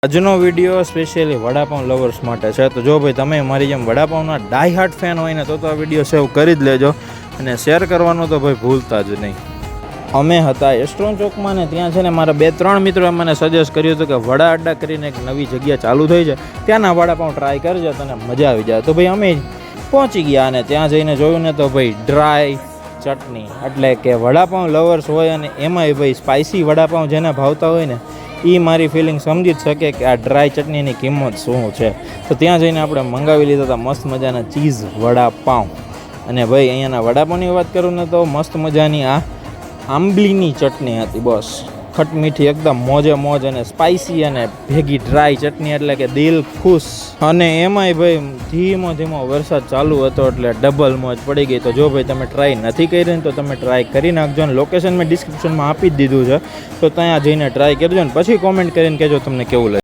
આજનો video specially vada pav lovers માટે છે. તો જો ભાઈ તમે મારી જેમ વડાપાઉંના ડાઈ હાર્ટ ફેન હોય ને તો આ વિડીયો સેવ કરી જ લેજો અને શેર કરવાનું તો ભાઈ ભૂલતા જ નહીં. અમે હતા એસ્ટ્રોન ચોકમાં ને ત્યાં છે ને મારા 2-3 મિત્રોએ મને સજેસ્ટ કર્યું હતું કે વડા અડ્ડા કરીને એક નવી જગ્યા ચાલુ થઈ છે, ત્યાંના વડાપાઉં ટ્રાય કરજો તને મજા આવી જાય. તો ભાઈ અમે પહોંચી ગયા અને ત્યાં જઈને જોયું ને તો ભાઈ ડ્રાય ચટણી એટલે કે વડાપાઉં લવર્સ હોય અને એમાંય ભાઈ સ્પાઇસી વડાપાઉં જેને ભાવતા હોય ને એ મારી ફિલિંગ સમજી જ શકે કે આ ડ્રાય ચટણીની કિંમત શું છે. તો ત્યાં જઈને આપણે મંગાવી લીધા હતા મસ્ત મજાના ચીઝ વડાપાઉં. અને ભાઈ અહીંયાના વડાપાઉંની વાત કરું ને તો મસ્ત મજાની આ આંબલીની ચટણી હતી, બસ ખટમીઠી એકદમ મોજે મોજ અને સ્પાઇસી અને ભેગી ડ્રાય ચટણી એટલે કે દિલ ખુશ. અને એમાંય ભાઈ ધીમો ધીમો વરસાદ ચાલુ હતો એટલે ડબલ મોજ પડી ગઈ. તો જો ભાઈ તમે ટ્રાય નથી કરી ને તો તમે ટ્રાય કરી નાખજો અને લોકેશન મેં ડિસ્ક્રિપ્શનમાં આપી જ દીધું છે, તો ત્યાં જઈને ટ્રાય કરજો ને પછી કોમેન્ટ કરીને કહેજો તમને કેવું લાગે.